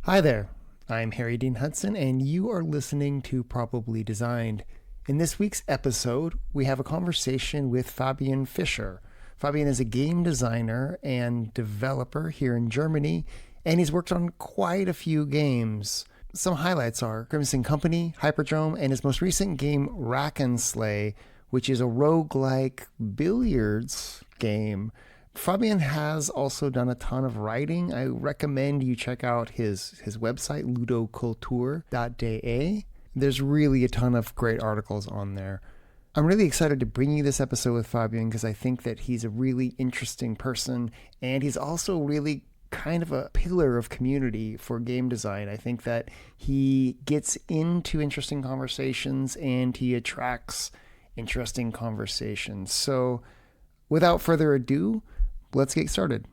Hi there, I'm Harry Dean Hudson, and you are listening to Probably Designed. In this week's episode, we have a conversation with Fabian Fischer. Fabian is a game designer and developer here in Germany, and he's worked on quite a few games. Some highlights are Crimson Company, Hyperdrome, and his most recent game, Rack and Slay, which is a roguelike billiards game. Fabian has also done a ton of writing. I recommend you check out his website, ludokultur.de. There's really a ton of great articles on there. I'm really excited to bring you this episode with Fabian because I think that he's a really interesting person, and he's also really kind of a pillar of community for game design. I think that he gets into interesting conversations and he attracts interesting conversations. So without further ado, let's get started.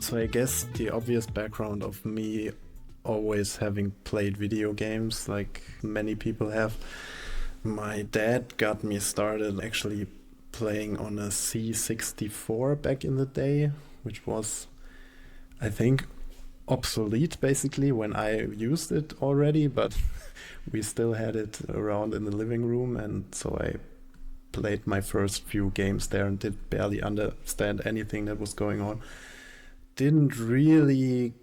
So I guess the obvious background of me always having played video games like many people have. My dad got me started actually playing on a C64 back in the day, which was, I think, obsolete basically when I used it already, but we still had it around in the living room, and so I played my first few games there and did barely understand anything that was going on. Didn't really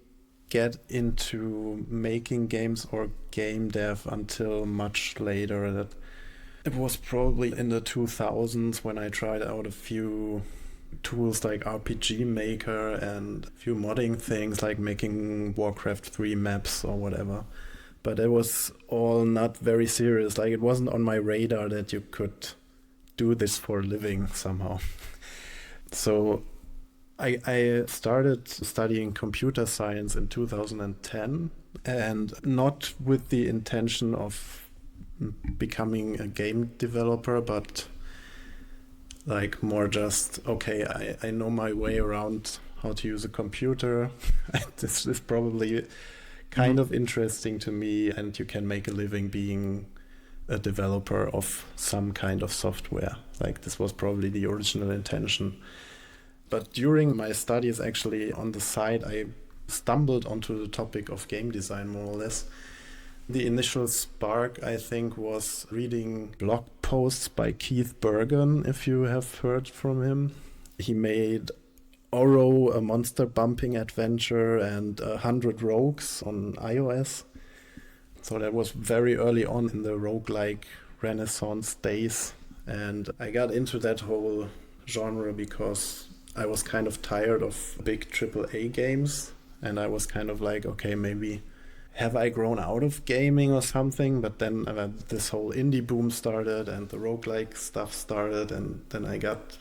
get into making games or game dev until much later. That it was probably in the 2000s when I tried out a few tools like RPG Maker and a few modding things like making Warcraft 3 maps or whatever. But it was all not very serious. Like, it wasn't on my radar that you could do this for a living somehow. So I started studying computer science in 2010, and not with the intention of becoming a game developer, but like more just, okay, I know my way around how to use a computer. This is probably kind of interesting to me, and you can make a living being a developer of some kind of software. Like, this was probably the original intention. But during my studies, actually, on the side, I stumbled onto the topic of game design, more or less. The initial spark, I think, was reading blog posts by Keith Bergen, if you have heard from him. He made Oro, a monster bumping adventure, and 100 Rogues on iOS. So that was very early on in the roguelike Renaissance days. And I got into that whole genre because I was kind of tired of big AAA games, and I was kind of like, okay, maybe have I grown out of gaming or something? But then this whole indie boom started and the roguelike stuff started, and then I got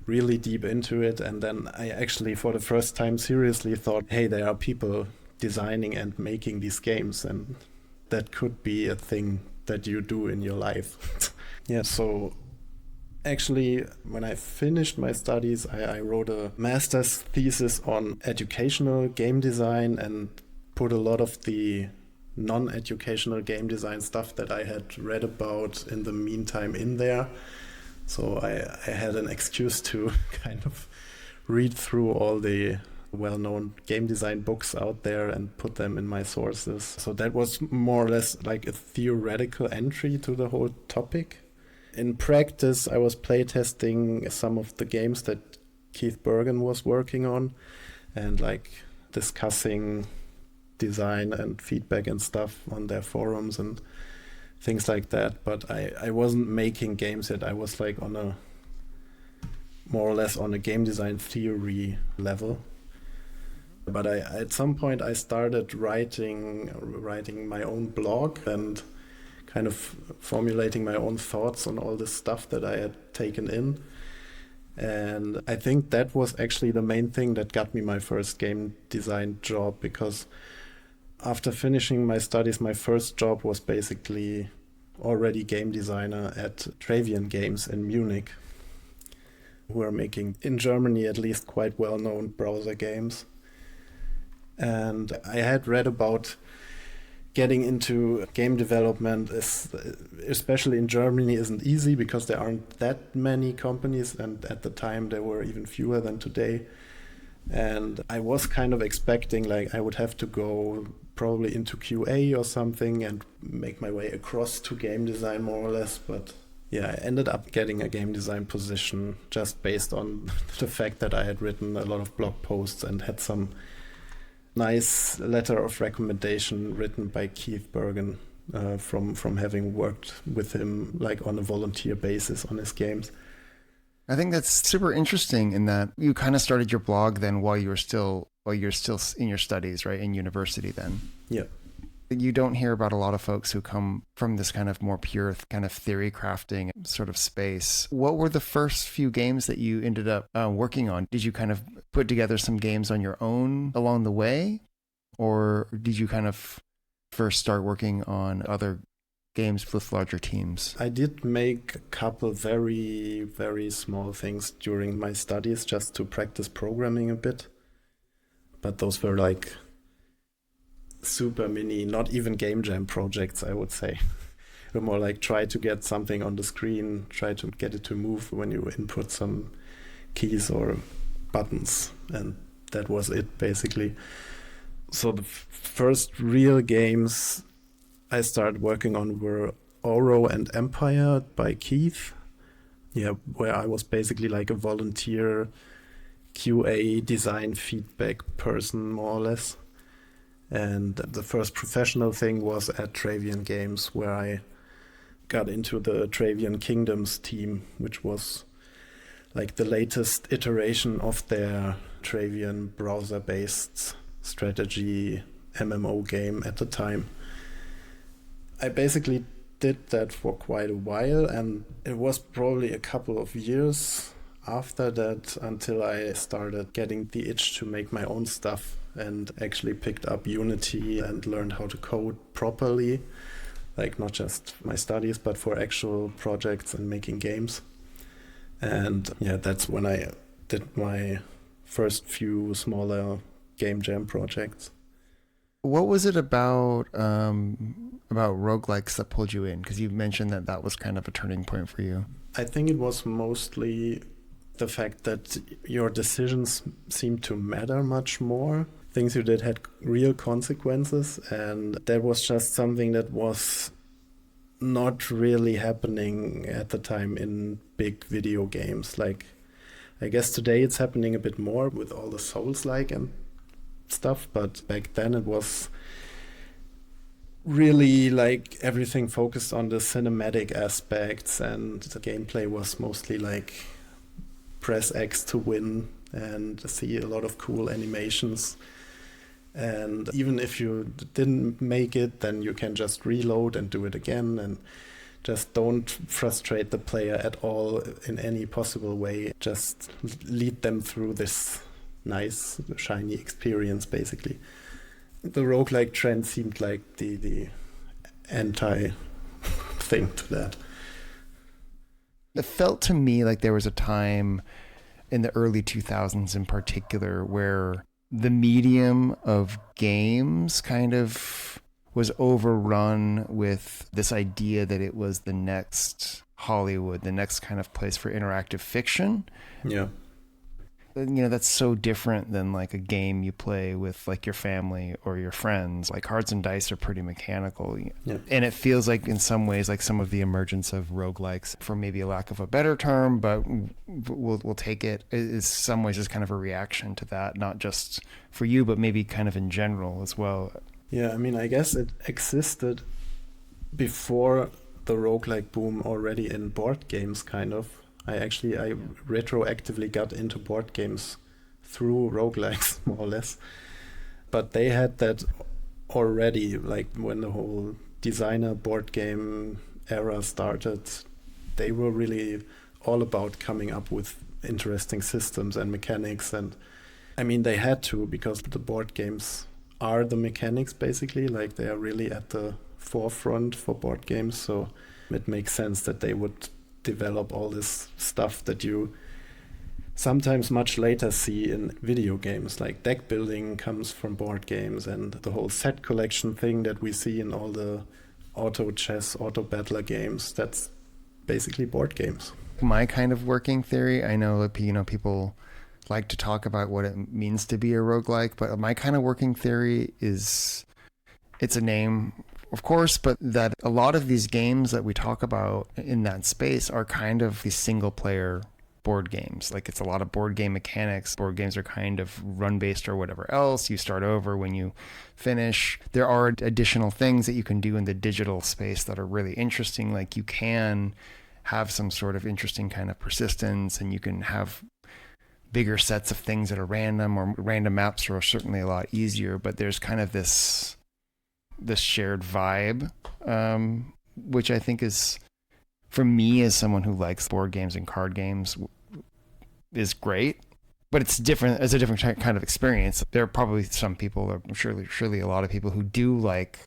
really deep into it. And then I actually, for the first time, seriously thought, hey, there are people designing and making these games, and that could be a thing that you do in your life. Yeah, so actually, when I finished my studies, I wrote a master's thesis on educational game design and put a lot of the non-educational game design stuff that I had read about in the meantime in there. So I had an excuse to kind of read through all the well-known game design books out there and put them in my sources. So that was more or less like a theoretical entry to the whole topic. In practice, I was playtesting some of the games that Keith Bergen was working on and like discussing design and feedback and stuff on their forums and things like that. But I wasn't making games yet. I was like on a more or less on a game design theory level. But at some point I started writing my own blog and kind of formulating my own thoughts on all this stuff that I had taken in. And I think that was actually the main thing that got me my first game design job, because after finishing my studies, my first job was basically already game designer at Fabian Games in Munich, who are making, in Germany at least, quite well-known browser games. And I had read about getting into game development, especially in Germany, isn't easy because there aren't that many companies, and at the time there were even fewer than today. And I was kind of expecting like I would have to go probably into QA or something and make my way across to game design more or less. But yeah, I ended up getting a game design position just based on the fact that I had written a lot of blog posts and had some nice letter of recommendation written by Keith Bergen from having worked with him like on a volunteer basis on his games. I think that's super interesting in that you kind of started your blog then while you're still in your studies, right? In university then. Yeah. You don't hear about a lot of folks who come from this kind of more pure kind of theory crafting sort of space. What were the first few games that you ended up working on? Did you kind of put together some games on your own along the way? Or did you kind of first start working on other games with larger teams? I did make a couple very, very small things during my studies just to practice programming a bit. But those were like super mini, not even game jam projects, I would say. We're more like try to get something on the screen, try to get it to move when you input some keys or buttons, and that was it basically. So the first real games I started working on were Oro and Empire by Keith, where I was basically like a volunteer QA design feedback person, more or less. And the first professional thing was at Travian Games, where I got into the Travian Kingdoms team, which was like the latest iteration of their Travian browser-based strategy MMO game at the time. I basically did that for quite a while, and it was probably a couple of years after that until I started getting the itch to make my own stuff and actually picked up Unity and learned how to code properly, like not just my studies, but for actual projects and making games. And yeah, that's when I did my first few smaller game jam projects. What was it about roguelikes that pulled you in? Because you mentioned that was kind of a turning point for you. I think it was mostly the fact that your decisions seemed to matter much more. Things you did had real consequences, and that was just something that was not really happening at the time in big video games. Like, I guess today it's happening a bit more with all the Souls-like and stuff, but back then it was really like everything focused on the cinematic aspects, and the gameplay was mostly like press X to win and see a lot of cool animations. And even if you didn't make it, then you can just reload and do it again, and just don't frustrate the player at all in any possible way. Just lead them through this nice, shiny experience, basically. The roguelike trend seemed like the anti-thing to that. It felt to me like there was a time in the early 2000s in particular where the medium of games kind of was overrun with this idea that it was the next Hollywood, the next kind of place for interactive fiction. Yeah. You know, that's so different than like a game you play with like your family or your friends. Like Cards and Dice are pretty mechanical. Yeah. And it feels like in some ways like some of the emergence of roguelikes, for maybe a lack of a better term, but we'll take it, is some ways is kind of a reaction to that, not just for you, but maybe kind of in general as well. Yeah, I mean, I guess it existed before the roguelike boom already in board games, kind of. I retroactively got into board games through roguelikes, more or less. But they had that already, like when the whole designer board game era started. They were really all about coming up with interesting systems and mechanics. And I mean, they had to, because the board games are the mechanics basically, like they are really at the forefront for board games. So it makes sense that they would develop all this stuff that you sometimes much later see in video games. Like deck building comes from board games, and the whole set collection thing that we see in all the auto chess, auto battler games, that's basically board games. My kind of working theory, I know that people like to talk about what it means to be a roguelike, but my kind of working theory is, it's a name, of course, but that a lot of these games that we talk about in that space are kind of these single player board games. Like it's a lot of board game mechanics. Board games are kind of run based or whatever else. You start over when you finish. There are additional things that you can do in the digital space that are really interesting. Like you can have some sort of interesting kind of persistence, and you can have bigger sets of things that are random, or random maps are certainly a lot easier. But there's kind of this shared vibe, which I think is, for me as someone who likes board games and card games, is great. But it's different, as a different kind of experience. There are probably some people, or surely a lot of people, who do like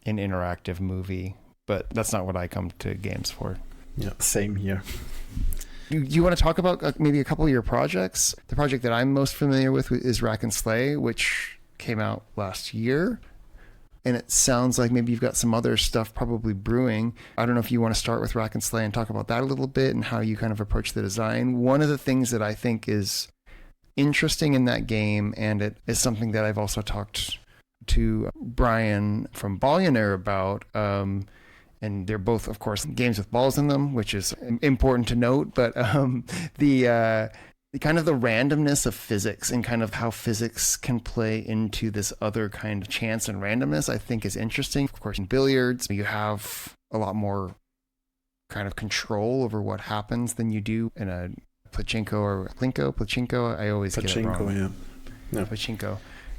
an interactive movie, but that's not what I come to games for. Yeah, same here. Do you want to talk about maybe a couple of your projects? The project that I'm most familiar with is Rack and Slay, which came out last year. And it sounds like maybe you've got some other stuff probably brewing. I don't know if you want to start with Rack and Slay and talk about that a little bit and how you kind of approach the design. One of the things that I think is interesting in that game, and it is something that I've also to Brian from Billionaire about, and they're both, of course, games with balls in them, which is important to note, but the kind of the randomness of physics and kind of how physics can play into this other kind of chance and randomness, I think is interesting. Of course, in billiards, you have a lot more kind of control over what happens than you do in a pachinko or pachinko. I always get it wrong. Yeah. Pachinko.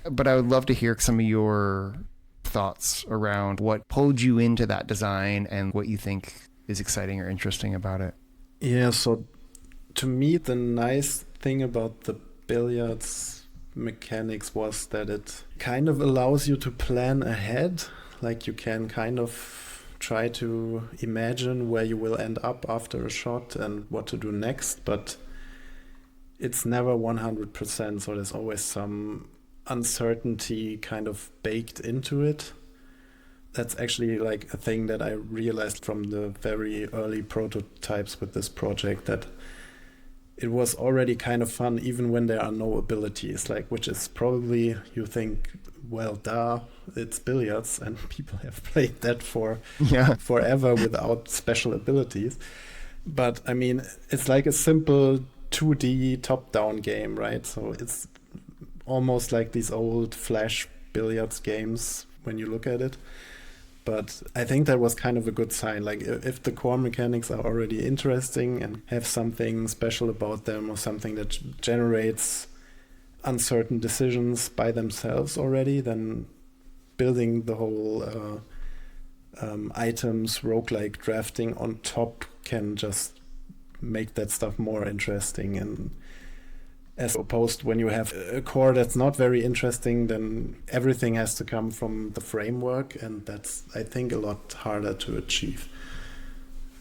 But I would love to hear some of your thoughts around what pulled you into that design and what you think is exciting or interesting about it. Yeah, so to me, the nice thing about the billiards mechanics was that it kind of allows you to plan ahead. Like you can kind of try to imagine where you will end up after a shot and what to do next, but it's never 100%, so there's always some uncertainty kind of baked into it. That's actually like a thing that I realized from the very early prototypes with this project, that it was already kind of fun even when there are no abilities, like, which is probably, you think, well, duh, it's billiards and people have played that for forever without special abilities. But I mean, it's like a simple 2D top-down game, right? So it's almost like these old Flash billiards games when you look at it. But I think that was kind of a good sign. Like if the core mechanics are already interesting and have something special about them, or something that generates uncertain decisions by themselves already, then building the whole items, roguelike drafting on top can just make that stuff more interesting. And as opposed, when you have a core that's not very interesting, then everything has to come from the framework, and that's, I think, a lot harder to achieve.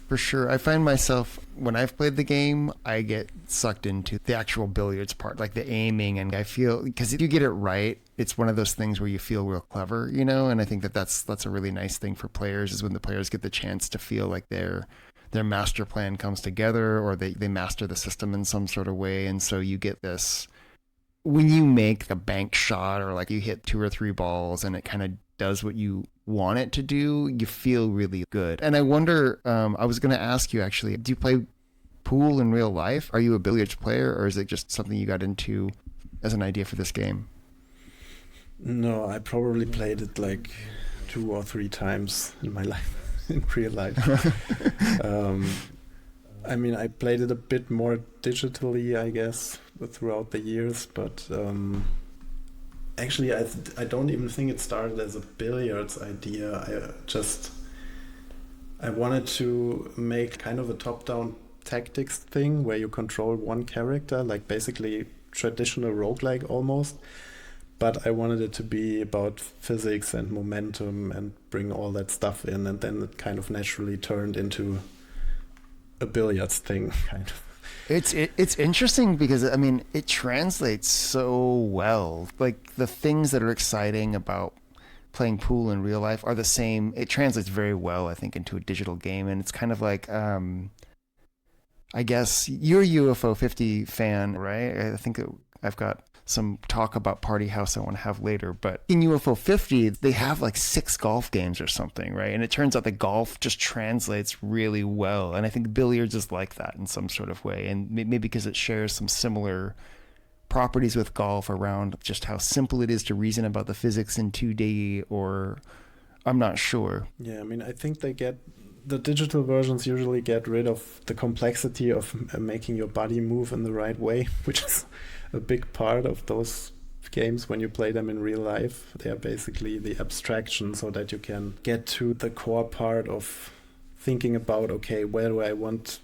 For sure. I find myself, when I've played the game, I get sucked into the actual billiards part, like the aiming, and I feel, because if you get it right, it's one of those things where you feel real clever, you know, and I think that's a really nice thing for players, is when the players get the chance to feel like their master plan comes together, or they master the system in some sort of way. And so you get this, when you make a bank shot, or like you hit 2 or 3 balls and it kind of does what you want it to do, you feel really good. And I wonder, I was going to ask you actually, do you play pool in real life? Are you a billiards player, or is it just something you got into as an idea for this game? No, I probably played it like 2 or 3 times in my life. In real life. I mean, I played it a bit more digitally, I guess, throughout the years, but Actually, I don't even think it started as a billiards idea. I wanted to make kind of a top-down tactics thing where you control one character, like basically traditional roguelike almost. But I wanted it to be about physics and momentum and bring all that stuff in, and then it kind of naturally turned into a billiards thing, kind of. It's interesting because I mean it translates so well. Like the things that are exciting about playing pool in real life are the same. It translates very well, I think, into a digital game, and it's kind of like I guess you're a UFO 50 fan, right? I think I've got some talk about Party House I want to have later, but in UFO 50, they have like 6 golf games or something, right? And it turns out that golf just translates really well. And I think billiards is like that in some sort of way. And maybe because it shares some similar properties with golf around just how simple it is to reason about the physics in 2D, or I'm not sure. Yeah, I mean, I think the digital versions usually get rid of the complexity of making your body move in the right way, which is a big part of those games when you play them in real life. They are basically the abstraction so that you can get to the core part of thinking about, okay, where do I want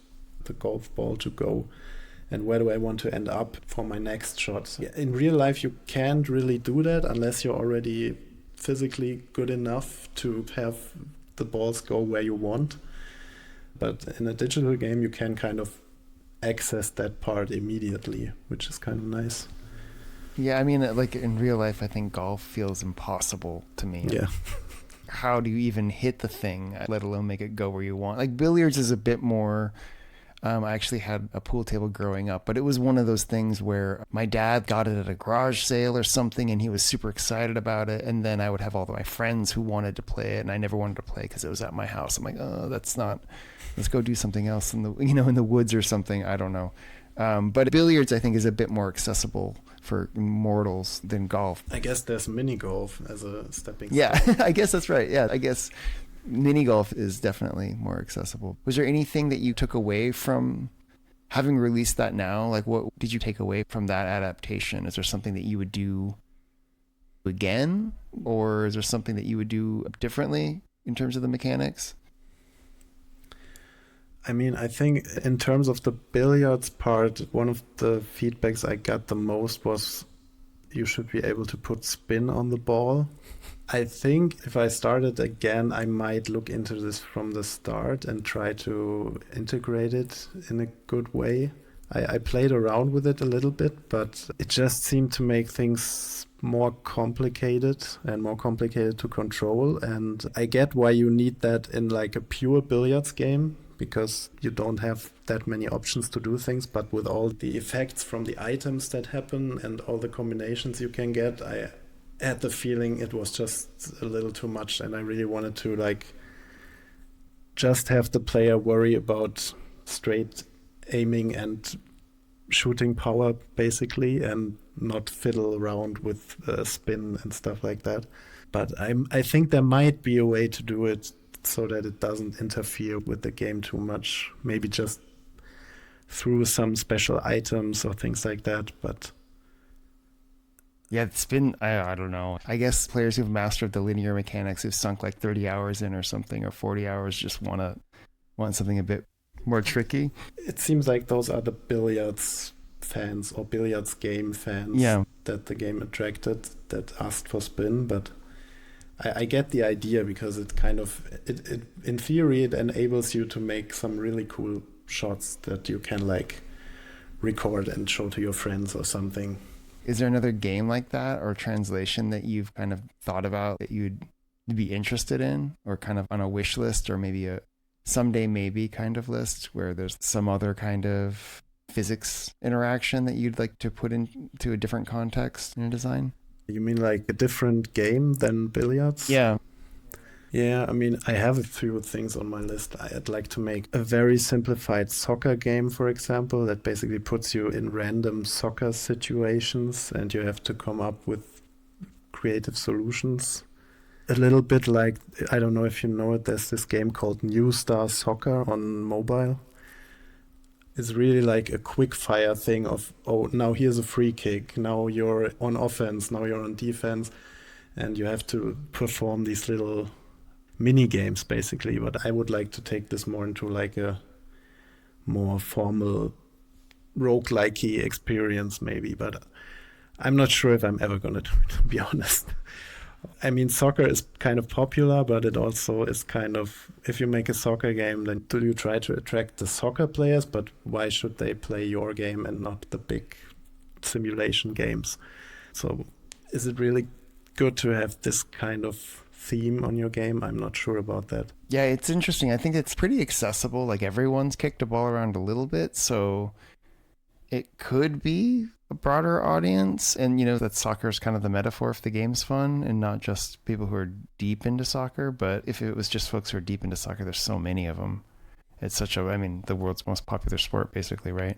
the golf ball to go and where do I want to end up for my next shot. In real life, you can't really do that unless you're already physically good enough to have the balls go where you want. But in a digital game, you can kind of access that part immediately, which is kind of nice. Yeah, I mean, like in real life, I think golf feels impossible to me. Yeah. How do you even hit the thing, let alone make it go where you want? Like billiards is a bit more. I actually had a pool table growing up, but it was one of those things where my dad got it at a garage sale or something, and he was super excited about it. And then I would have all of my friends who wanted to play it, and I never wanted to play because it was at my house. I'm like, oh, that's not. Let's go do something else in the woods or something. I don't know. But billiards, I think, is a bit more accessible for mortals than golf. I guess there's mini golf as a stepping stone. Yeah, I guess that's right. Yeah, I guess mini golf is definitely more accessible. Was there anything that you took away from having released that now? Like, what did you take away from that adaptation? Is there something that you would do again? Or is there something that you would do differently in terms of the mechanics? I mean, I think in terms of the billiards part, one of the feedbacks I got the most was you should be able to put spin on the ball. I think if I started again, I might look into this from the start and try to integrate it in a good way. I played around with it a little bit, but it just seemed to make things more complicated and more complicated to control. And I get why you need that in like a pure billiards game, because you don't have that many options to do things. But with all the effects from the items that happen and all the combinations you can get, I had the feeling it was just a little too much, and I really wanted to like just have the player worry about straight aiming and shooting power basically, and not fiddle around with spin and stuff like that. But I think there might be a way to do it so that it doesn't interfere with the game too much. Maybe just through some special items or things like that. But yeah, spin, I don't know. I guess players who've mastered the linear mechanics, who've sunk like 30 hours in or something, or 40 hours, just want something a bit more tricky. It seems like those are the billiards fans or billiards game fans that the game attracted, that asked for spin. But I get the idea, because it kind of, it in theory, it enables you to make some really cool shots that you can like record and show to your friends or something. Is there another game like that or translation that you've kind of thought about that you'd be interested in, or kind of on a wish list, or maybe a someday maybe kind of list, where there's some other kind of physics interaction that you'd like to put into a different context in a design? You mean like a different game than billiards? Yeah. Yeah, I mean, I have a few things on my list. I'd like to make a very simplified soccer game, for example, that basically puts you in random soccer situations and you have to come up with creative solutions. A little bit like, I don't know if you know it, there's this game called New Star Soccer on mobile. It's really like a quick fire thing of, oh, now here's a free kick, now you're on offense, now you're on defense, and you have to perform these little mini games basically. But I would like to take this more into like a more formal roguelike-y experience maybe, but I'm not sure if I'm ever gonna do it, to be honest. I mean, soccer is kind of popular, but it also is kind of, if you make a soccer game, then do you try to attract the soccer players, but why should they play your game and not the big simulation games? So is it really good to have this kind of theme on your game? I'm not sure about that. Yeah, it's interesting. I think it's pretty accessible. Like everyone's kicked the ball around a little bit, so it could be a broader audience. And that soccer is kind of the metaphor if the game's fun and not just people who are deep into soccer. But if it was just folks who are deep into soccer, there's so many of them. It's the world's most popular sport basically, right?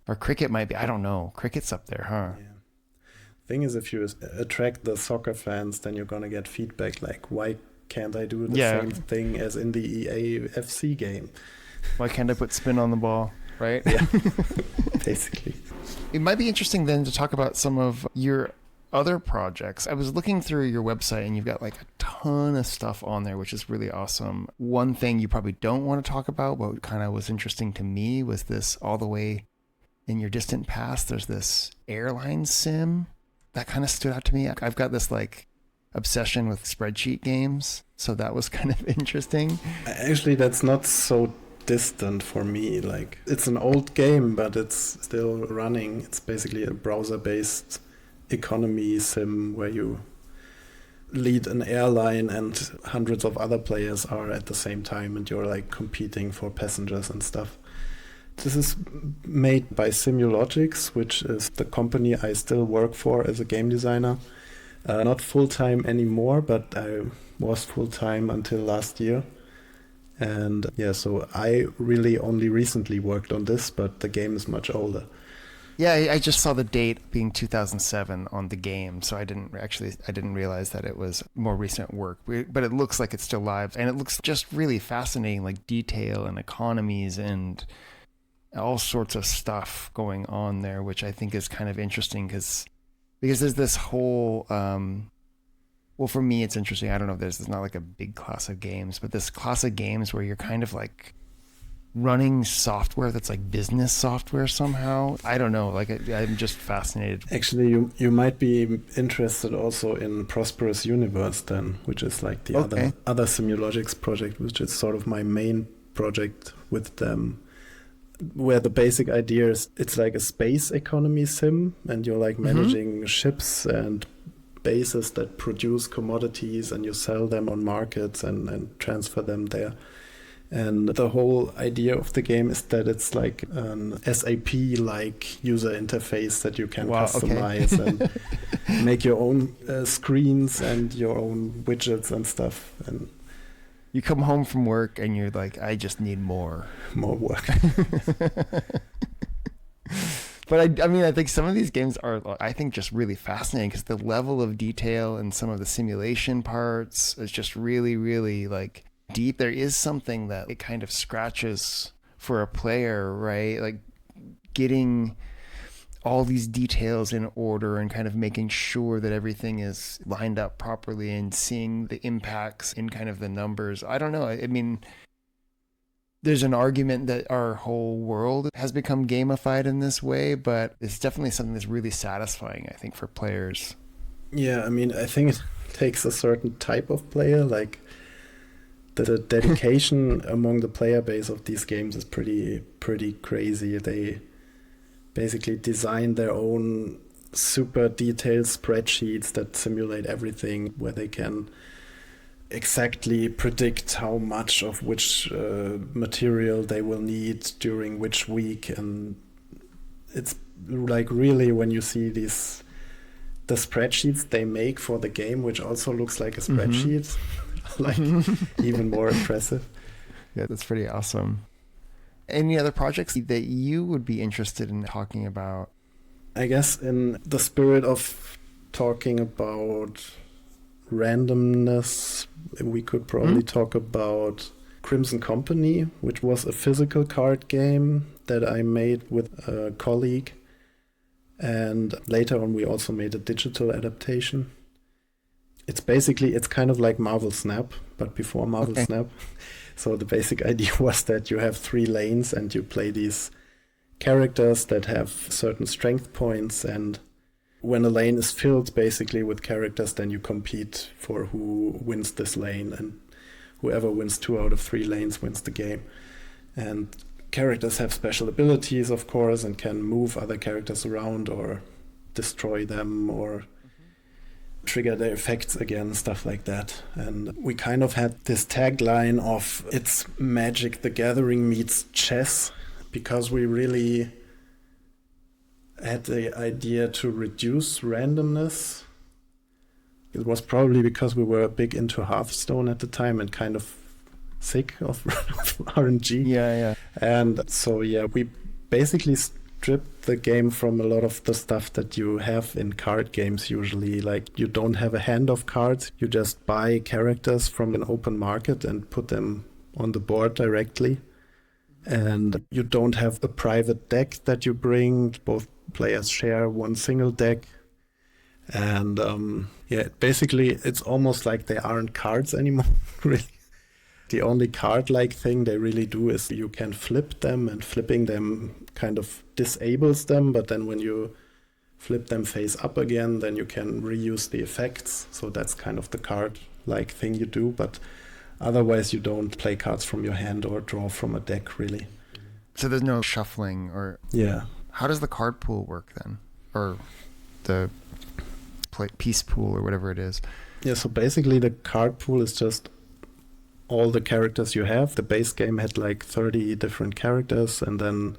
Or cricket might be, I don't know. Cricket's up there, huh? Yeah. Thing is, if you attract the soccer fans, then you're going to get feedback like, why can't I do the same thing as in the EA FC game? Why can't I put spin on the ball? Right? Yeah, basically. It might be interesting then to talk about some of your other projects. I was looking through your website and you've got like a ton of stuff on there, which is really awesome. One thing you probably don't want to talk about, but kind of was interesting to me, was this all the way in your distant past. There's this airline sim that kind of stood out to me. I've got this like obsession with spreadsheet games, so that was kind of interesting. Actually, that's not so distant for me. Like, it's an old game, but it's still running. It's basically a browser-based economy sim where you lead an airline and hundreds of other players are at the same time and you're like competing for passengers and stuff. This is made by Simulogics, which is the company I still work for as a game designer. Not full-time anymore, but I was full-time until last year. And yeah, so I really only recently worked on this, but the game is much older. Yeah, I just saw the date being 2007 on the game, so I didn't realize that it was more recent work. But it looks like it's still live, and it looks just really fascinating, like detail and economies and all sorts of stuff going on there, which I think is kind of interesting because there's this whole well, for me, it's interesting. I don't know if there's not like a big class of games, but this class of games where you're kind of like running software that's like business software somehow. I don't know. Like I'm just fascinated. Actually, you might be interested also in Prosperous Universe then, which is like the other Simulogics project, which is sort of my main project with them, where the basic idea is it's like a space economy sim, and you're like managing ships and bases that produce commodities, and you sell them on markets and transfer them there. And the whole idea of the game is that it's like an SAP-like user interface that you can customize and make your own screens and your own widgets and stuff. And you come home from work and you're like, I just need more work. But I think some of these games are, I think, just really fascinating because the level of detail and some of the simulation parts is just really, really like deep. There is something that it kind of scratches for a player, right? Like getting all these details in order and kind of making sure that everything is lined up properly and seeing the impacts in kind of the numbers. I don't know. I mean, there's an argument that our whole world has become gamified in this way, but it's definitely something that's really satisfying, I think, for players. Yeah, I mean, I think it takes a certain type of player. Like, the dedication among the player base of these games is pretty crazy. They basically design their own super detailed spreadsheets that simulate everything, where they can exactly predict how much of which material they will need during which week. And it's like, really, when you see the spreadsheets they make for the game, which also looks like a spreadsheet, like even more impressive. Yeah, that's pretty awesome. Any other projects that you would be interested in talking about? I guess in the spirit of talking about randomness, we could probably talk about Crimson Company, which was a physical card game that I made with a colleague. And later on, we also made a digital adaptation. It's kind of like Marvel Snap, but before Marvel Snap. So the basic idea was that you have 3 lanes and you play these characters that have certain strength points, and when a lane is filled basically with characters, then you compete for who wins this lane, and whoever wins 2 out of 3 lanes wins the game. And characters have special abilities, of course, and can move other characters around or destroy them or trigger their effects again, stuff like that. And we kind of had this tagline of it's Magic the Gathering meets chess, because we really had the idea to reduce randomness. It was probably because we were big into Hearthstone at the time and kind of sick of RNG. Yeah. And so, we basically stripped the game from a lot of the stuff that you have in card games usually. Like, you don't have a hand of cards. You just buy characters from an open market and put them on the board directly. And you don't have a private deck that you bring. Both players share one single deck. And basically it's almost like they aren't cards anymore, really. The only card-like thing they really do is you can flip them, and flipping them kind of disables them, but then when you flip them face up again, then you can reuse the effects. So that's kind of the card-like thing you do, but otherwise you don't play cards from your hand or draw from a deck, really. So there's no shuffling or... Yeah. How does the card pool work then? Or the piece pool or whatever it is? Yeah, so basically the card pool is just all the characters you have. The base game had like 30 different characters, and then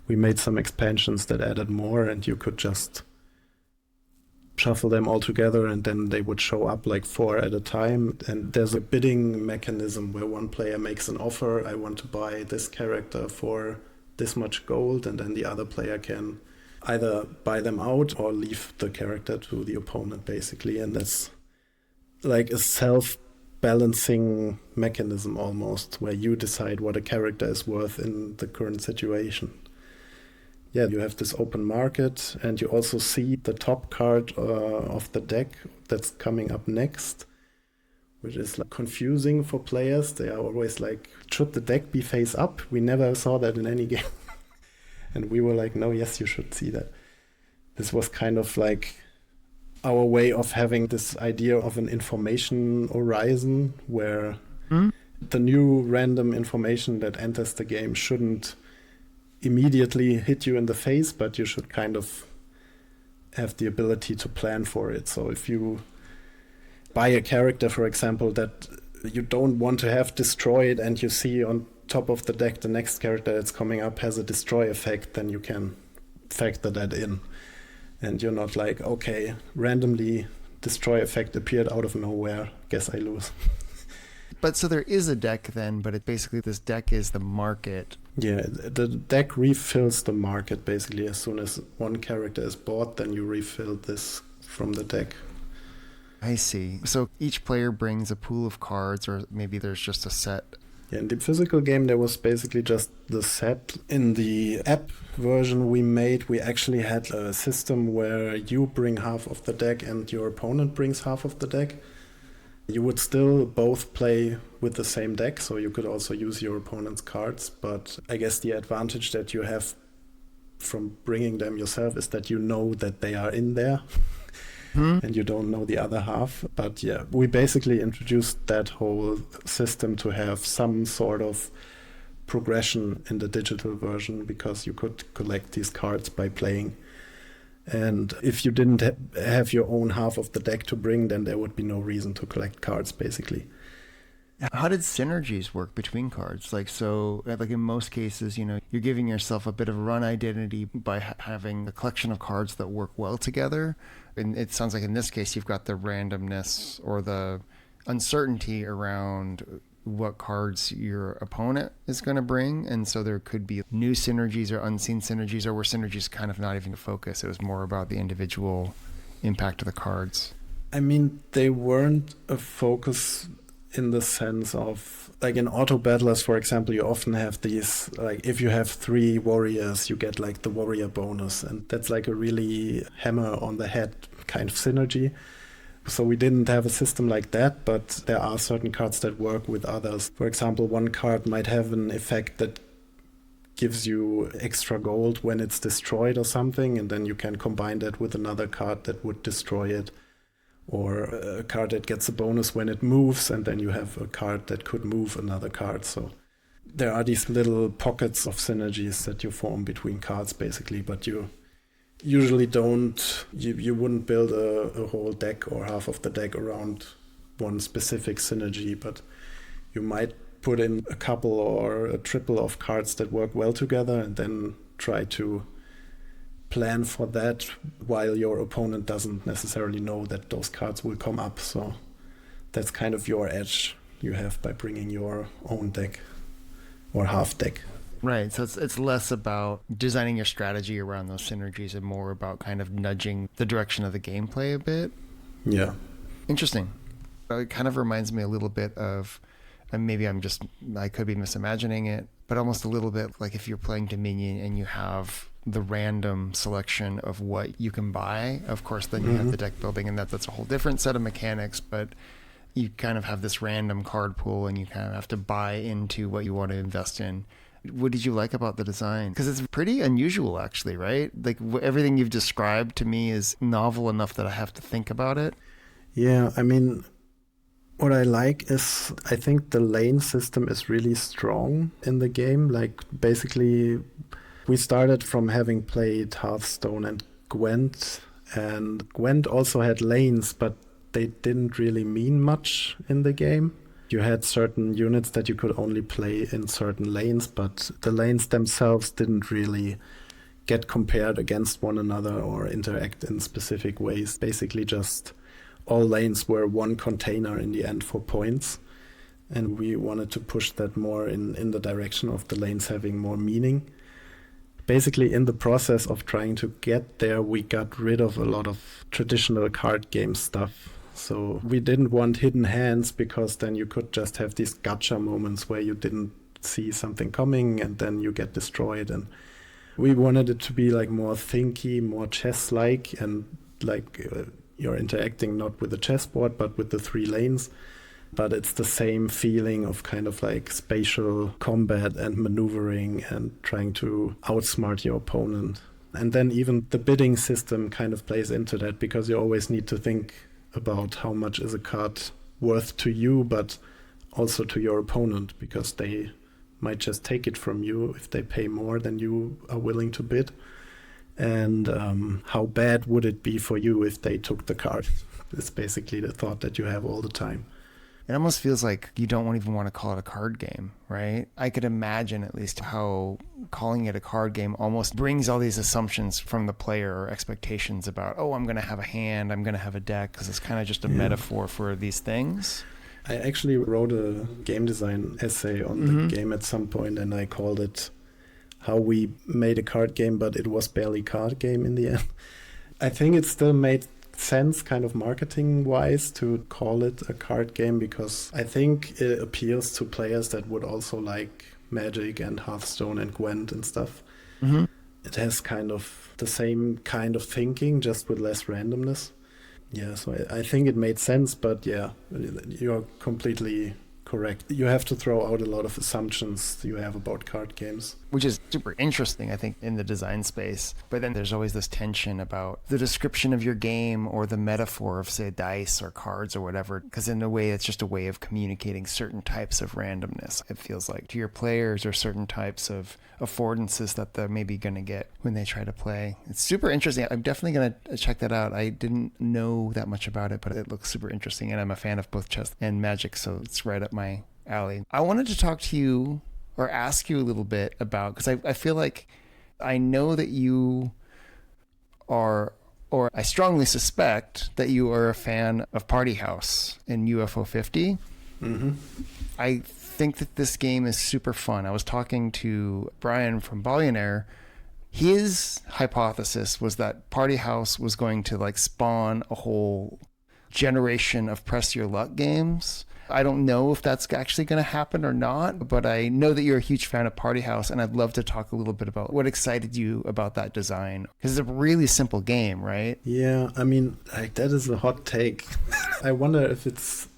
we made some expansions that added more, and you could just shuffle them all together, and then they would show up like 4 at a time. And there's a bidding mechanism where one player makes an offer: I want to buy this character for this much gold, and then the other player can either buy them out or leave the character to the opponent, basically. And that's like a self-balancing mechanism almost, where you decide what a character is worth in the current situation. Yeah, you have this open market, and you also see the top card of the deck that's coming up next, which is like confusing for players. They are always like, should the deck be face up? We never saw that in any game. And we were like, no, yes, you should see that. This was kind of like our way of having this idea of an information horizon, where the new random information that enters the game shouldn't immediately hit you in the face, but you should kind of have the ability to plan for it. So if you buy a character, for example, that you don't want to have destroyed, and you see on top of the deck the next character that's coming up has a destroy effect, then you can factor that in. And you're not like, okay, randomly destroy effect appeared out of nowhere, guess I lose. But so there is a deck then, but it basically, this deck is the market. Yeah, the deck refills the market basically. As soon as one character is bought, then you refill this from the deck. I see. So each player brings a pool of cards, or maybe there's just a set. Yeah, in the physical game, there was basically just the set. In the app version we made, we actually had a system where you bring half of the deck and your opponent brings half of the deck. You would still both play with the same deck, so you could also use your opponent's cards. But I guess the advantage that you have from bringing them yourself is that you know that they are in there. And you don't know the other half. But yeah, we basically introduced that whole system to have some sort of progression in the digital version, because you could collect these cards by playing. And if you didn't have your own half of the deck to bring, then there would be no reason to collect cards, basically. How did synergies work between cards? Like in most cases, you're giving yourself a bit of run identity by having a collection of cards that work well together. And it sounds like in this case, you've got the randomness or the uncertainty around what cards your opponent is going to bring. And so there could be new synergies or unseen synergies, or were synergies kind of not even a focus? It was more about the individual impact of the cards. I mean, they weren't a focus in the sense of, like in auto battlers, for example, you often have these, like if you have 3 warriors, you get like the warrior bonus. And that's like a really hammer on the head kind of synergy. So we didn't have a system like that, but there are certain cards that work with others. For example, one card might have an effect that gives you extra gold when it's destroyed or something, and then you can combine that with another card that would destroy it. Or a card that gets a bonus when it moves, and then you have a card that could move another card. So there are these little pockets of synergies that you form between cards, basically, but you usually you wouldn't build a whole deck or half of the deck around one specific synergy, but you might put in a couple or a triple of cards that work well together and then try to plan for that while your opponent doesn't necessarily know that those cards will come up. So that's kind of your edge you have by bringing your own deck or half deck. Right. So it's less about designing your strategy around those synergies and more about kind of nudging the direction of the gameplay a bit. Yeah. Interesting. It kind of reminds me a little bit of, and maybe I could be misimagining it, but almost a little bit like if you're playing Dominion and you have the random selection of what you can buy. Of course, then you have the deck building, and that's a whole different set of mechanics, but you kind of have this random card pool and you kind of have to buy into what you want to invest in. What did you like about the design? Because it's pretty unusual, actually, right? Like everything you've described to me is novel enough that I have to think about it. Yeah, I mean, what I like is I think the lane system is really strong in the game. Like basically, we started from having played Hearthstone and Gwent also had lanes, but they didn't really mean much in the game. You had certain units that you could only play in certain lanes, but the lanes themselves didn't really get compared against one another or interact in specific ways. Basically just all lanes were one container in the end for points. And we wanted to push that more in the direction of the lanes having more meaning. Basically, in the process of trying to get there, we got rid of a lot of traditional card game stuff. So we didn't want hidden hands because then you could just have these gacha moments where you didn't see something coming and then you get destroyed. And we wanted it to be like more thinky, more chess-like, and like you're interacting not with the chessboard but with the 3 lanes. But it's the same feeling of kind of like spatial combat and maneuvering and trying to outsmart your opponent. And then even the bidding system kind of plays into that, because you always need to think about how much is a card worth to you, but also to your opponent, because they might just take it from you if they pay more than you are willing to bid. And how bad would it be for you if they took the card? It's basically the thought that you have all the time. It almost feels like you don't even want to call it a card game, right? I could imagine at least how calling it a card game almost brings all these assumptions from the player or expectations about, oh, I'm going to have a hand, I'm going to have a deck, because it's kind of just a metaphor for these things. I actually wrote a game design essay on the game at some point, and I called it How We Made a Card Game, but it was barely card game in the end. I think it still made sense kind of marketing wise to call it a card game, because I think it appeals to players that would also like Magic and Hearthstone and Gwent and stuff. It has kind of the same kind of thinking, just with less randomness. Yeah, so I think it made sense, but yeah, you're completely correct. You have to throw out a lot of assumptions you have about card games. Which is super interesting, I think, in the design space. But then there's always this tension about the description of your game or the metaphor of, say, dice or cards or whatever. Because in a way, it's just a way of communicating certain types of randomness, it feels like, to your players, or certain types of affordances that they're maybe going to get when they try to play. It's super interesting. I'm definitely going to check that out. I didn't know that much about it, but it looks super interesting. And I'm a fan of both chess and Magic, so it's right up my alley. I wanted to talk to you or ask you a little bit about, because I feel like I know that you are, or I strongly suspect that you are a fan of Party House in UFO 50. I think that this game is super fun. I was talking to Brian from Billionaire. His hypothesis was that Party House was going to like spawn a whole generation of press your luck games. I don't know if that's actually going to happen or not, but I know that you're a huge fan of Party House, and I'd love to talk a little bit about what excited you about that design. Because it's a really simple game, right? Yeah, I mean, like that is a hot take. I wonder if it's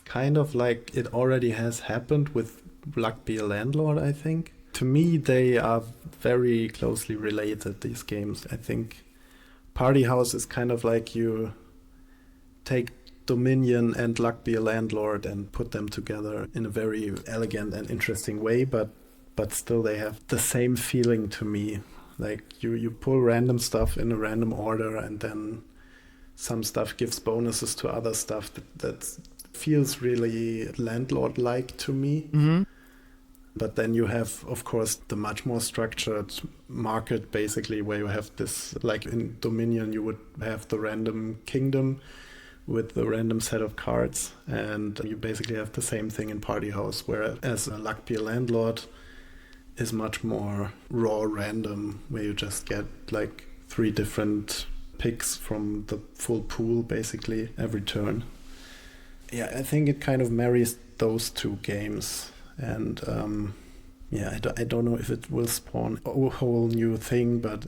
kind of like it already has happened with Luck Be a Landlord, I think. To me, they are very closely related, these games. I think Party House is kind of like you take Dominion and Luck Be a Landlord and put them together in a very elegant and interesting way, but still they have the same feeling to me. Like you pull random stuff in a random order, and then some stuff gives bonuses to other stuff that feels really landlord-like to me. Mm-hmm. But then you have, of course, the much more structured market, basically, where you have this, like in Dominion, you would have the random kingdom with the random set of cards. And you basically have the same thing in Party House, whereas a Luck Be a Landlord is much more raw random, where you just get like 3 different picks from the full pool, basically, every turn. Yeah, I think it kind of marries those two games. And I don't know if it will spawn a whole new thing, but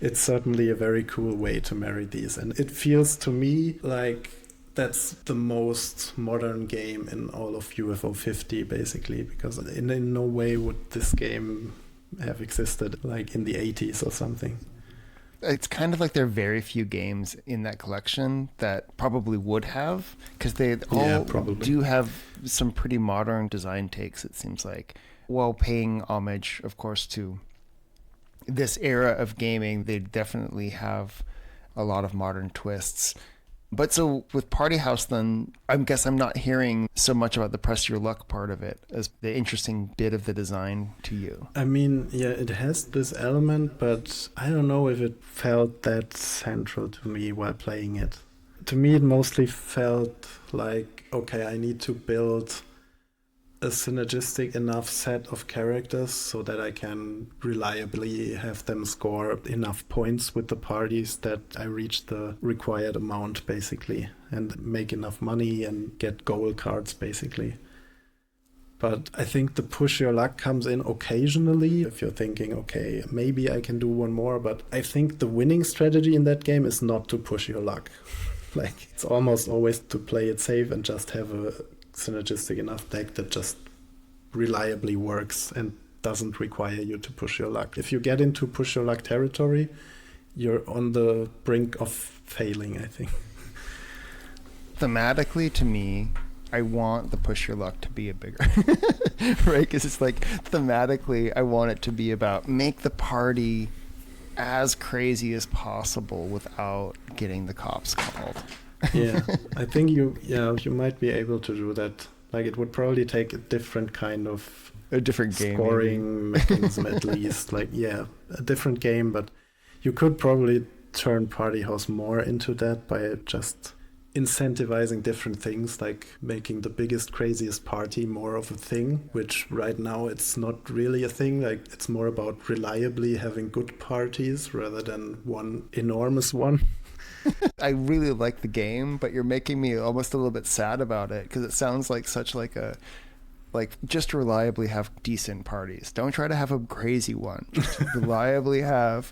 it's certainly a very cool way to marry these. And it feels to me like that's the most modern game in all of UFO 50, basically, because in no way would this game have existed like in the 80s or something. It's kind of like there are very few games in that collection that probably would have, because they all do have some pretty modern design takes, it seems like, while paying homage, of course, to this era of gaming. They definitely have a lot of modern twists. But so with Party House, then, I guess I'm not hearing so much about the press your luck part of it as the interesting bit of the design to you. I mean, yeah, it has this element, but I don't know if it felt that central to me while playing it. To me, it mostly felt like, okay, I need to build a synergistic enough set of characters so that I can reliably have them score enough points with the parties that I reach the required amount, basically, and make enough money and get goal cards, basically. But I think the push your luck comes in occasionally if you're thinking, okay, maybe I can do one more. But I think the winning strategy in that game is not to push your luck. Like, it's almost always to play it safe and just have a synergistic enough deck that just reliably works and doesn't require you to push your luck. If you get into push your luck territory, you're on the brink of failing, I think. Thematically, to me, I want the push your luck to be a bigger, right? Because it's like, thematically, I want it to be about make the party as crazy as possible without getting the cops called. Yeah, I think you might be able to do that. Like, it would probably take a different kind of a different game scoring mechanism at least. Like, yeah, a different game, but you could probably turn Party House more into that by just incentivizing different things, like making the biggest, craziest party more of a thing, which right now it's not really a thing. Like, it's more about reliably having good parties rather than one enormous one. I really like the game, but you're making me almost a little bit sad about it, because it sounds like such like a, like, just reliably have decent parties. Don't try to have a crazy one. Just reliably have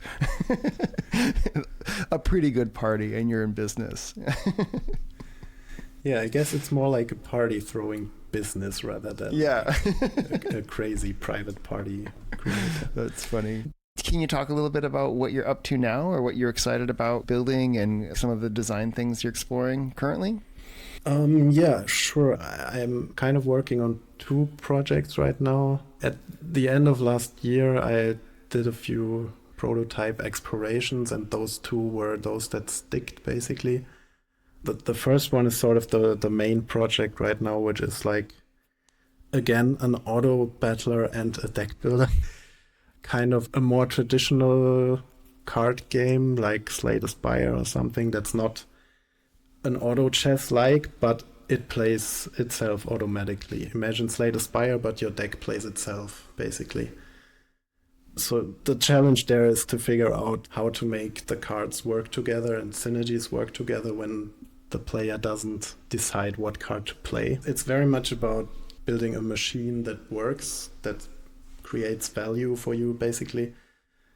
a pretty good party and you're in business. Yeah, I guess it's more like a party throwing business rather than a crazy private party creator. That's funny. Can you talk a little bit about what you're up to now, or what you're excited about building and some of the design things you're exploring currently? Yeah, sure. I'm kind of working on 2 projects right now. At the end of last year, I did a few prototype explorations, and those 2 were those that sticked, basically. The first one is sort of the main project right now, which is like, again, an auto battler and a deck builder. Kind of a more traditional card game like Slay the Spire or something that's not an auto chess like, but it plays itself automatically. Imagine Slay the Spire, but your deck plays itself, basically. So the challenge there is to figure out how to make the cards work together and synergies work together when the player doesn't decide what card to play. It's very much about building a machine that works, that creates value for you, basically.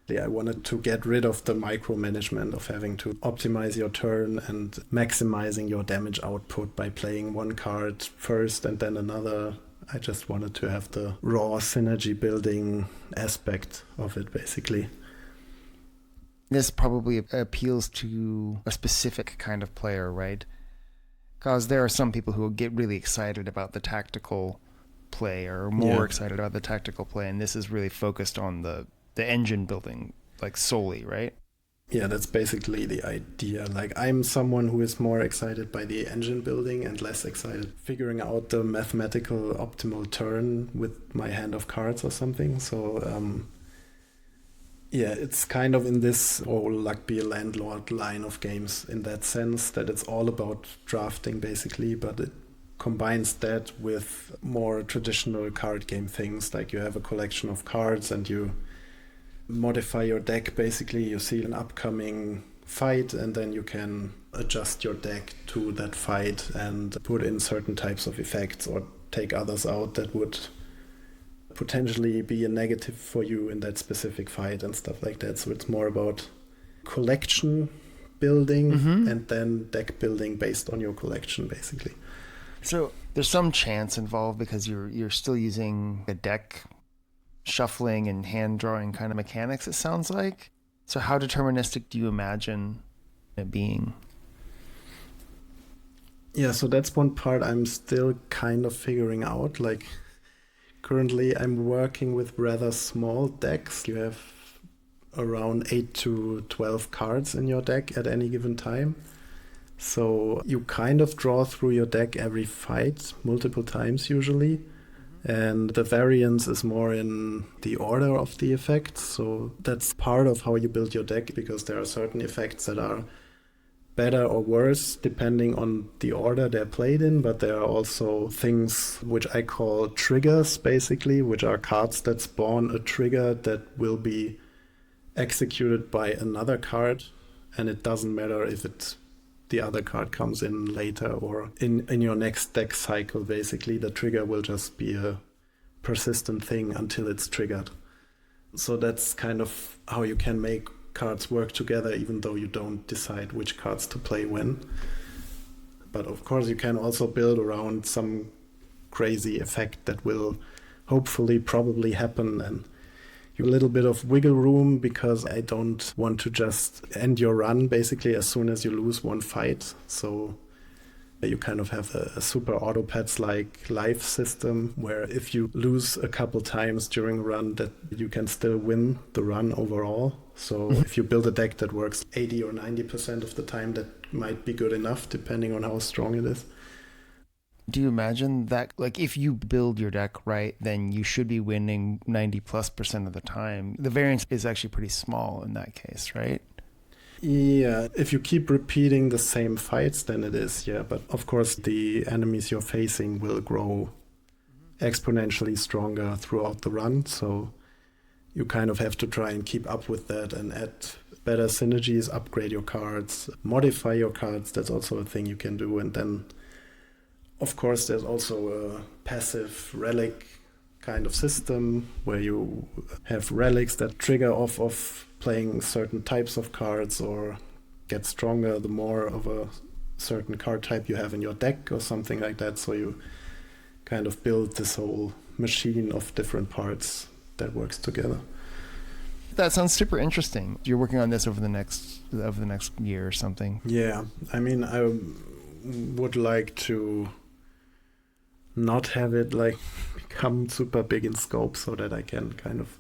I wanted to get rid of the micromanagement of having to optimize your turn and maximizing your damage output by playing one card first and then another. I just wanted to have the raw synergy building aspect of it, basically. This probably appeals to a specific kind of player, right? Because there are some people who get really excited about the tactical play or more excited about the tactical play, and this is really focused on the engine building, like solely, right? Yeah, that's basically the idea. Like, I'm someone who is more excited by the engine building and less excited figuring out the mathematical optimal turn with my hand of cards or something. So, yeah, it's kind of in this whole Luck Be a Landlord line of games in that sense that it's all about drafting, basically, but it combines that with more traditional card game things. Like, you have a collection of cards and you modify your deck. Basically, you see an upcoming fight and then you can adjust your deck to that fight and put in certain types of effects or take others out that would potentially be a negative for you in that specific fight and stuff like that. So it's more about collection building and then deck building based on your collection, basically. So there's some chance involved because you're still using a deck shuffling and hand drawing kind of mechanics, it sounds like. So how deterministic do you imagine it being? Yeah, so that's one part I'm still kind of figuring out. Like, currently I'm working with rather small decks. You have around 8 to 12 cards in your deck at any given time. So you kind of draw through your deck every fight multiple times usually. And the variance is more in the order of the effects. So that's part of how you build your deck, because there are certain effects that are better or worse depending on the order they're played in. But there are also things which I call triggers, basically, which are cards that spawn a trigger that will be executed by another card. And it doesn't matter if the other card comes in later or in your next deck cycle. Basically, the trigger will just be a persistent thing until it's triggered. So that's kind of how you can make cards work together, even though you don't decide which cards to play when. But of course, you can also build around some crazy effect that will hopefully probably happen, and a little bit of wiggle room, because I don't want to just end your run basically as soon as you lose one fight. So you kind of have a super autopets like life system where if you lose a couple times during a run, that you can still win the run overall. So if you build a deck that works 80 or 90% of the time, that might be good enough depending on how strong it is. Do you imagine that, like, if you build your deck right, then you should be winning 90+% of the time? The variance is actually pretty small in that case, right? Yeah, if you keep repeating the same fights, then it is, yeah. But of course, the enemies you're facing will grow exponentially stronger throughout the run. So you kind of have to try and keep up with that and add better synergies, upgrade your cards, modify your cards. That's also a thing you can do. And then, of course, there's also a passive relic kind of system where you have relics that trigger off of playing certain types of cards or get stronger the more of a certain card type you have in your deck or something like that. So you kind of build this whole machine of different parts that works together. That sounds super interesting. You're working on this over the next year or something. Yeah, I mean, I would like to not have it like become super big in scope so that I can kind of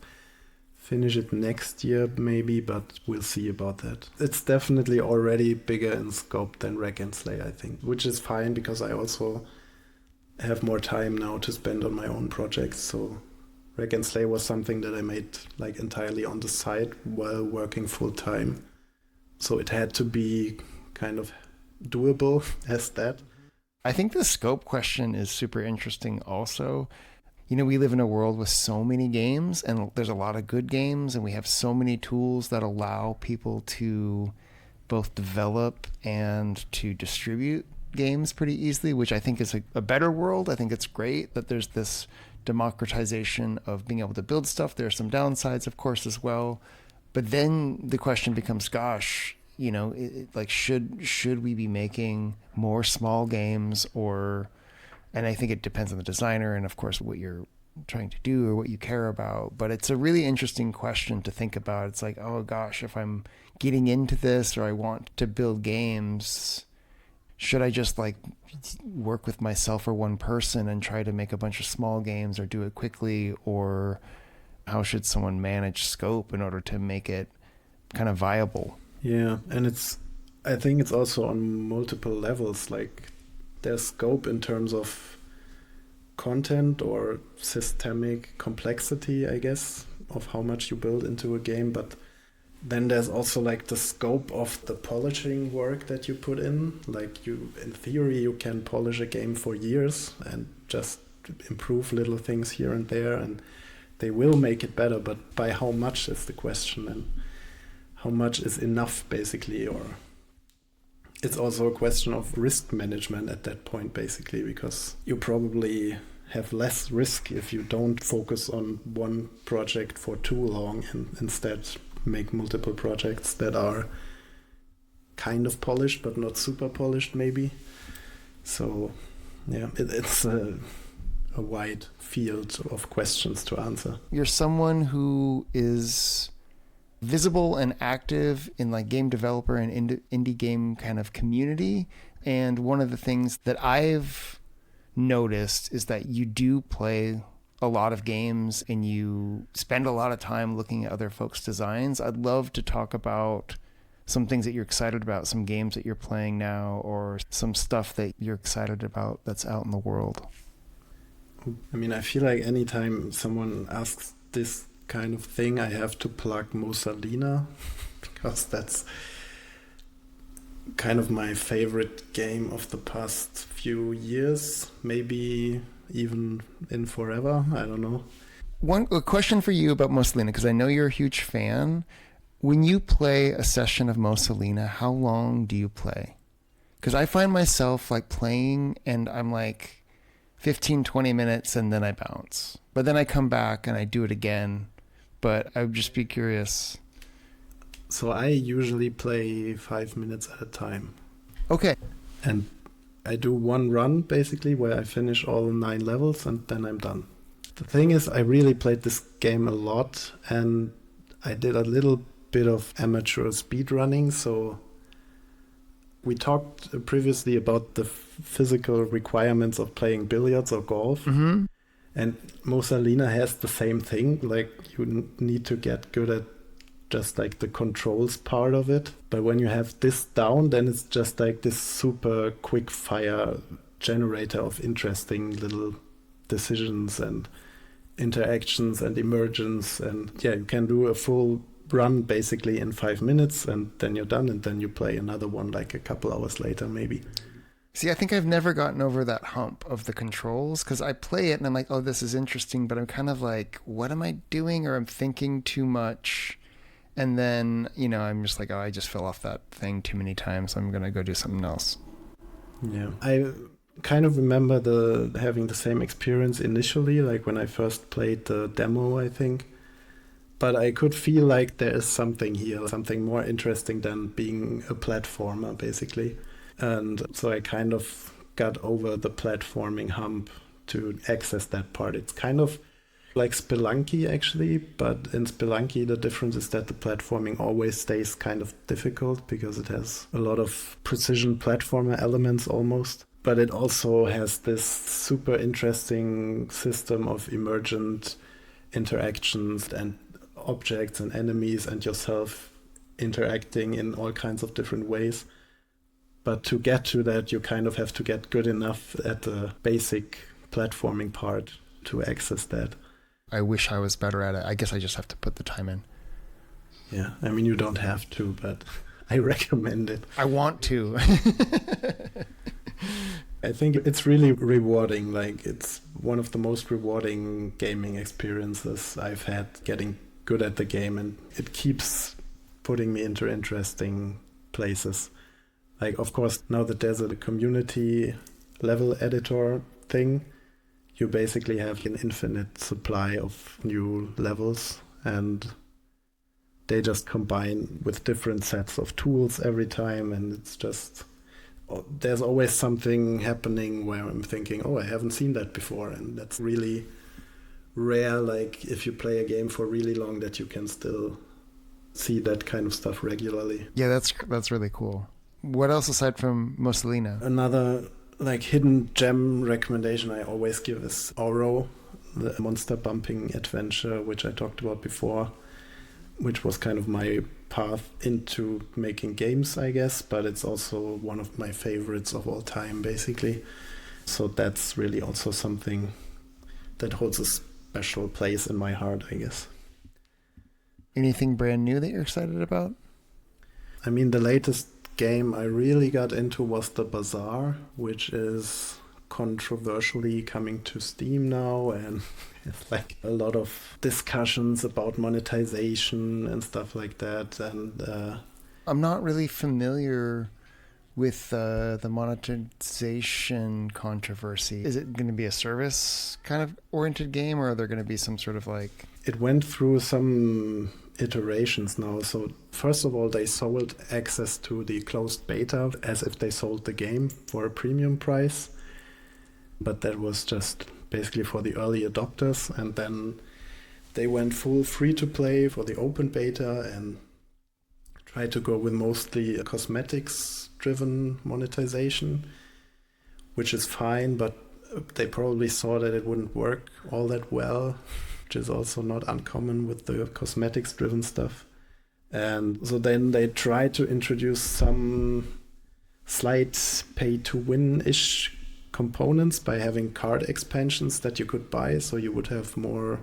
finish it next year maybe, but we'll see about that. It's definitely already bigger in scope than Wreck and Slay, I think, which is fine because I also have more time now to spend on my own projects. So Wreck and Slay was something that I made like entirely on the side while working full time. So it had to be kind of doable as that. I think the scope question is super interesting also. You know, we live in a world with so many games, and there's a lot of good games, and we have so many tools that allow people to both develop and to distribute games pretty easily, which I think is a better world. I think it's great that there's this democratization of being able to build stuff. There are some downsides, of course, as well. But then the question becomes, gosh, like should we be making more small games, and I think it depends on the designer and of course what you're trying to do or what you care about. But it's a really interesting question to think about. It's like, oh gosh, if I'm getting into this or I want to build games, should I just like work with myself or one person and try to make a bunch of small games or do it quickly, or how should someone manage scope in order to make it kind of viable? Yeah, and I think it's also on multiple levels. Like there's scope in terms of content or systemic complexity, I guess, of how much you build into a game. But then there's also like the scope of the polishing work that you put in. Like in theory, you can polish a game for years and just improve little things here and there, and they will make it better. But by how much is the question, and how much is enough, basically? Or it's also a question of risk management at that point, basically, because you probably have less risk if you don't focus on one project for too long and instead make multiple projects that are kind of polished but not super polished, maybe. So yeah, it's a wide field of questions to answer. You're someone who is visible and active in like game developer and indie game kind of community. And one of the things that I've noticed is that you do play a lot of games and you spend a lot of time looking at other folks' designs. I'd love to talk about some things that you're excited about, some games that you're playing now, or some stuff that you're excited about that's out in the world. I mean, I feel like anytime someone asks this kind of thing, I have to plug Mosalina because that's kind of my favorite game of the past few years, maybe even in forever. I don't know. A question for you about Mosalina, because I know you're a huge fan. When you play a session of Mosalina, how long do you play? Because I find myself like playing and I'm like 15, 20 minutes and then I bounce. But then I come back and I do it again. But I would just be curious. So I usually play 5 minutes at a time. Okay. And I do one run basically where I finish all 9 levels and then I'm done. The thing is, I really played this game a lot and I did a little bit of amateur speedrunning. So we talked previously about the physical requirements of playing billiards or golf. Mm-hmm. And Mosalina has the same thing. Like you need to get good at just like the controls part of it. But when you have this down, then it's just like this super quick fire generator of interesting little decisions and interactions and emergence. And yeah, you can do a full run basically in 5 minutes and then you're done. And then you play another one like a couple hours later, maybe. See, I think I've never gotten over that hump of the controls because I play it and I'm like, oh, this is interesting, but I'm kind of like, what am I doing? Or I'm thinking too much. And then, I'm just like, oh, I just fell off that thing too many times. I'm going to go do something else. Yeah. I kind of remember having the same experience initially, like when I first played the demo, I think. But I could feel like there is something here, something more interesting than being a platformer, basically. And so I kind of got over the platforming hump to access that part. It's kind of like Spelunky, actually, but in Spelunky, the difference is that the platforming always stays kind of difficult because it has a lot of precision platformer elements almost. But it also has this super interesting system of emergent interactions and objects and enemies and yourself interacting in all kinds of different ways. But to get to that, you kind of have to get good enough at the basic platforming part to access that. I wish I was better at it. I guess I just have to put the time in. Yeah, I mean, you don't have to, but I recommend it. I want to. I think it's really rewarding. Like, it's one of the most rewarding gaming experiences I've had, getting good at the game, and it keeps putting me into interesting places. Like, of course, now that there's a community level editor thing, you basically have an infinite supply of new levels, and they just combine with different sets of tools every time, and it's just, there's always something happening where I'm thinking, oh, I haven't seen that before, and that's really rare, like if you play a game for really long, that you can still see that kind of stuff regularly. Yeah, that's really cool. What else aside from Mussolina? Another like hidden gem recommendation I always give is Oro, the monster bumping adventure, which I talked about before, which was kind of my path into making games, I guess, but it's also one of my favorites of all time, basically. So that's really also something that holds a special place in my heart, I guess. Anything brand new that you're excited about? I mean, the latest game I really got into was The Bazaar, which is controversially coming to Steam now, and it's like a lot of discussions about monetization and stuff like that. And I'm not really familiar with the monetization controversy. Is it going to be a service kind of oriented game, or are there going to be some sort of like... It went through some iterations now. So first of all, they sold access to the closed beta as if they sold the game for a premium price, but that was just basically for the early adopters. And then they went full free to play for the open beta and tried to go with mostly cosmetics driven monetization, which is fine, but they probably saw that it wouldn't work all that well, which is also not uncommon with the cosmetics driven stuff. And so then they tried to introduce some slight pay to win-ish components by having card expansions that you could buy, so you would have more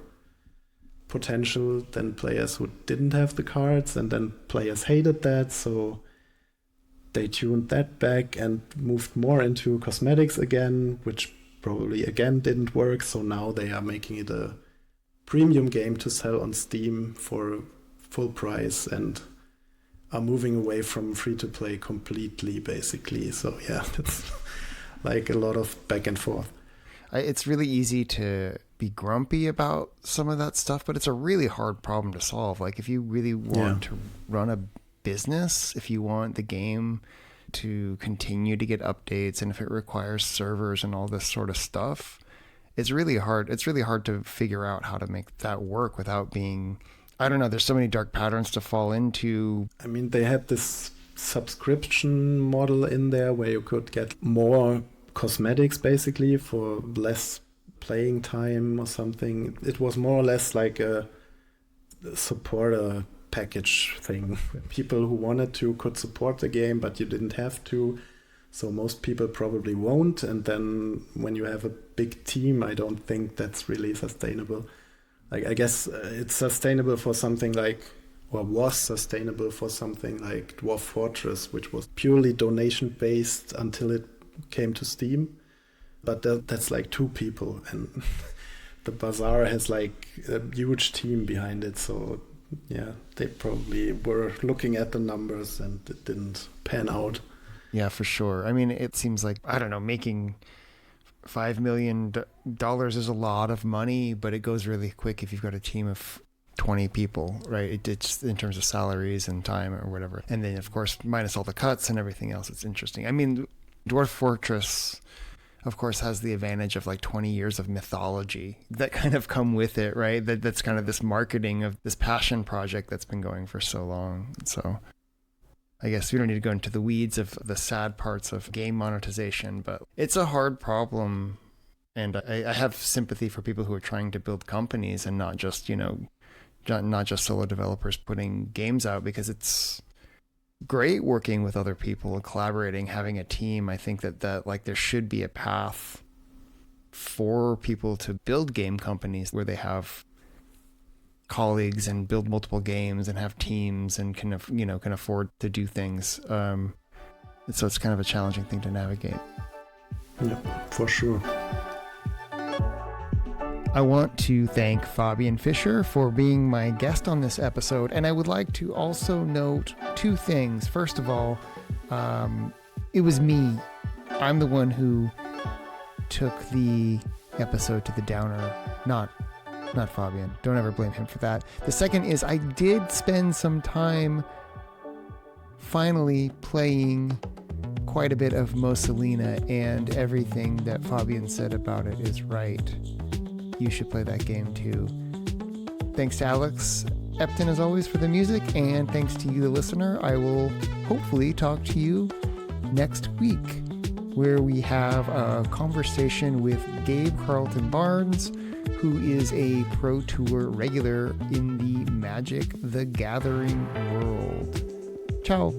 potential than players who didn't have the cards, and then players hated that, so they tuned that back and moved more into cosmetics again, which probably again didn't work, so now they are making it a premium game to sell on Steam for full price and are moving away from free-to-play completely, basically. So yeah, it's like a lot of back and forth. It's really easy to be grumpy about some of that stuff, but it's a really hard problem to solve. Like if you really want to run a business, if you want the game to continue to get updates, and if it requires servers and all this sort of stuff, it's really hard. It's really hard to figure out how to make that work without being, I don't know, there's so many dark patterns to fall into. I mean, they had this subscription model in there where you could get more cosmetics basically for less playing time or something. It was more or less like a supporter package thing. People who wanted to could support the game, but you didn't have to. So most people probably won't. And then when you have a big team, I don't think that's really sustainable. Like, I guess it's sustainable for something like, or was sustainable for something like Dwarf Fortress, which was purely donation based until it came to Steam. But that's like 2 people, and the Bazaar has like a huge team behind it. So yeah, they probably were looking at the numbers and it didn't pan out. Yeah, for sure. I mean, it seems like, I don't know, making $5 million is a lot of money, but it goes really quick if you've got a team of 20 people, right? It's in terms of salaries and time or whatever. And then, of course, minus all the cuts and everything else, it's interesting. I mean, Dwarf Fortress, of course, has the advantage of like 20 years of mythology that kind of come with it, right? That's kind of this marketing of this passion project that's been going for so long. So I guess we don't need to go into the weeds of the sad parts of game monetization, but it's a hard problem. And I have sympathy for people who are trying to build companies and not just, not just solo developers putting games out, because it's great working with other people and collaborating, having a team. I think that like there should be a path for people to build game companies where they have colleagues and build multiple games and have teams and can afford to do things. So it's kind of a challenging thing to navigate. Yeah, for sure. I want to thank Fabian Fischer for being my guest on this episode, and I would like to also note two things. First of all, it was me. I'm the one who took the episode to the downer, not Fabian. Don't ever blame him for that. The second is I did spend some time finally playing quite a bit of Mussolina, and everything that Fabian said about it is right. You should play that game too. Thanks to Alex Epton as always for the music, and thanks to you, the listener. I will hopefully talk to you next week, where we have a conversation with Gabe Carlton Barnes, who is a Pro Tour regular in the Magic the Gathering world. Ciao.